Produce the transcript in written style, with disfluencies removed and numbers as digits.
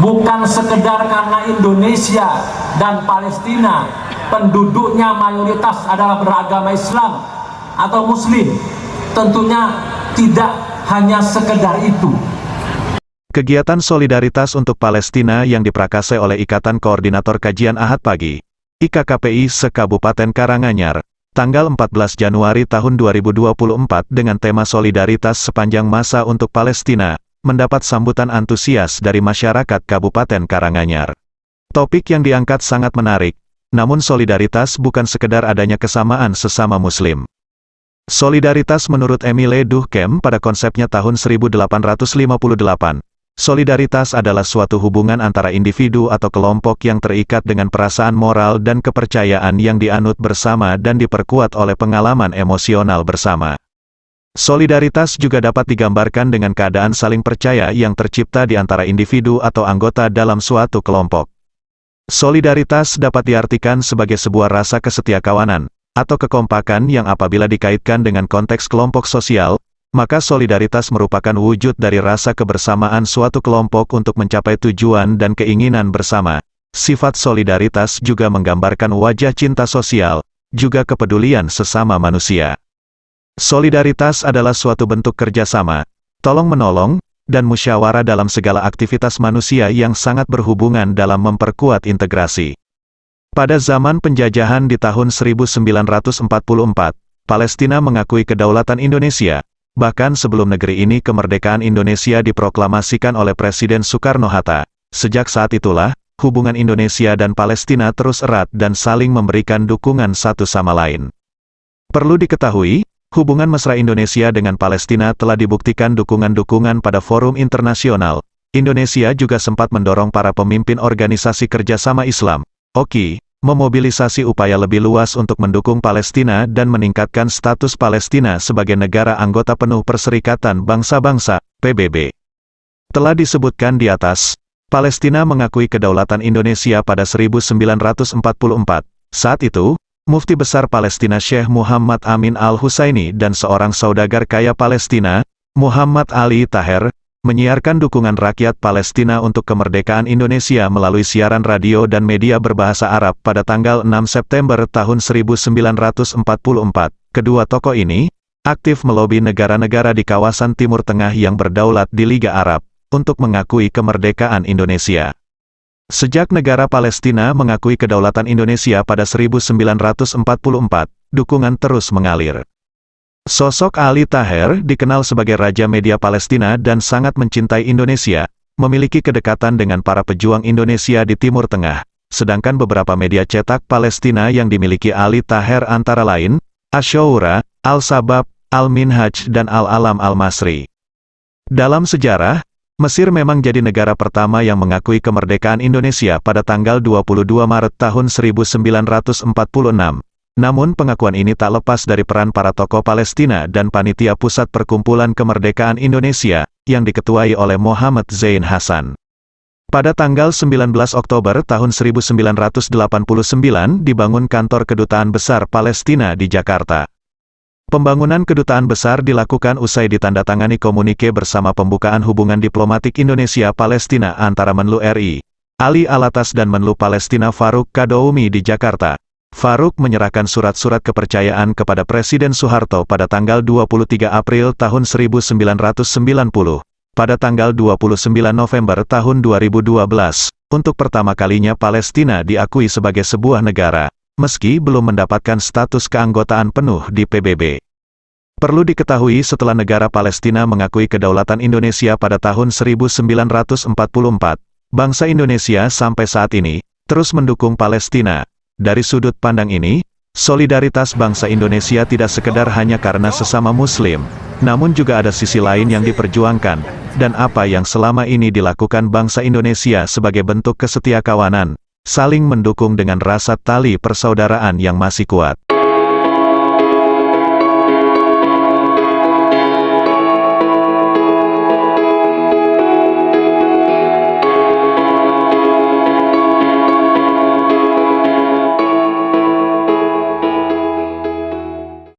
bukan sekedar karena Indonesia dan Palestina penduduknya mayoritas adalah beragama Islam atau Muslim. Tentunya tidak hanya sekedar itu. Kegiatan solidaritas untuk Palestina yang diprakarsai oleh Ikatan Koordinator Kajian Ahad Pagi, IKKPI se-Kabupaten Karanganyar, tanggal 14 Januari tahun 2024 dengan tema Solidaritas Sepanjang Masa untuk Palestina, mendapat sambutan antusias dari masyarakat Kabupaten Karanganyar. Topik yang diangkat sangat menarik, namun solidaritas bukan sekedar adanya kesamaan sesama Muslim. Solidaritas menurut Emile Durkheim pada konsepnya tahun 1858, solidaritas adalah suatu hubungan antara individu atau kelompok yang terikat dengan perasaan moral dan kepercayaan yang dianut bersama dan diperkuat oleh pengalaman emosional bersama. Solidaritas juga dapat digambarkan dengan keadaan saling percaya yang tercipta di antara individu atau anggota dalam suatu kelompok. Solidaritas dapat diartikan sebagai sebuah rasa kesetiakawanan, atau kekompakan yang apabila dikaitkan dengan konteks kelompok sosial, maka solidaritas merupakan wujud dari rasa kebersamaan suatu kelompok untuk mencapai tujuan dan keinginan bersama. Sifat solidaritas juga menggambarkan wajah cinta sosial, juga kepedulian sesama manusia. Solidaritas adalah suatu bentuk kerjasama, tolong-menolong, dan musyawarah dalam segala aktivitas manusia yang sangat berhubungan dalam memperkuat integrasi. Pada zaman penjajahan di tahun 1944, Palestina mengakui kedaulatan Indonesia. Bahkan sebelum negeri ini kemerdekaan Indonesia diproklamasikan oleh Presiden Soekarno-Hatta. Sejak saat itulah, hubungan Indonesia dan Palestina terus erat dan saling memberikan dukungan satu sama lain. Perlu diketahui, hubungan mesra Indonesia dengan Palestina telah dibuktikan dukungan-dukungan pada forum internasional. Indonesia juga sempat mendorong para pemimpin Organisasi Kerjasama Islam, OKI, memobilisasi upaya lebih luas untuk mendukung Palestina dan meningkatkan status Palestina sebagai negara anggota penuh Perserikatan Bangsa-Bangsa, PBB. Telah disebutkan di atas, Palestina mengakui kedaulatan Indonesia pada 1944. Saat itu, Mufti Besar Palestina Syekh Muhammad Amin Al-Husaini dan seorang saudagar kaya Palestina, Muhammad Ali Taher, menyiarkan dukungan rakyat Palestina untuk kemerdekaan Indonesia melalui siaran radio dan media berbahasa Arab pada tanggal 6 September tahun 1944. Kedua tokoh ini aktif melobi negara-negara di kawasan Timur Tengah yang berdaulat di Liga Arab untuk mengakui kemerdekaan Indonesia. Sejak negara Palestina mengakui kedaulatan Indonesia pada 1944, dukungan terus mengalir. Sosok Ali Taher dikenal sebagai Raja Media Palestina dan sangat mencintai Indonesia, memiliki kedekatan dengan para pejuang Indonesia di Timur Tengah, sedangkan beberapa media cetak Palestina yang dimiliki Ali Taher antara lain, Ash-Shura, Al-Sabab, Al-Minhaj dan Al-Alam Al-Masri. Dalam sejarah, Mesir memang jadi negara pertama yang mengakui kemerdekaan Indonesia pada tanggal 22 Maret tahun 1946. Namun pengakuan ini tak lepas dari peran para tokoh Palestina dan Panitia Pusat Perkumpulan Kemerdekaan Indonesia, yang diketuai oleh Muhammad Zain Hasan. Pada tanggal 19 Oktober tahun 1989 dibangun kantor Kedutaan Besar Palestina di Jakarta. Pembangunan Kedutaan Besar dilakukan usai ditandatangani komunike bersama pembukaan hubungan diplomatik Indonesia-Palestina antara Menlu RI, Ali Alatas dan Menlu Palestina Farouk Kadoumi di Jakarta. Farouk menyerahkan surat-surat kepercayaan kepada Presiden Soeharto pada tanggal 23 April tahun 1990. Pada tanggal 29 November tahun 2012, untuk pertama kalinya Palestina diakui sebagai sebuah negara, meski belum mendapatkan status keanggotaan penuh di PBB. Perlu diketahui setelah negara Palestina mengakui kedaulatan Indonesia pada tahun 1944, bangsa Indonesia sampai saat ini terus mendukung Palestina. Dari sudut pandang ini, solidaritas bangsa Indonesia tidak sekedar hanya karena sesama Muslim, namun juga ada sisi lain yang diperjuangkan, dan apa yang selama ini dilakukan bangsa Indonesia sebagai bentuk kesetiakawanan, saling mendukung dengan rasa tali persaudaraan yang masih kuat.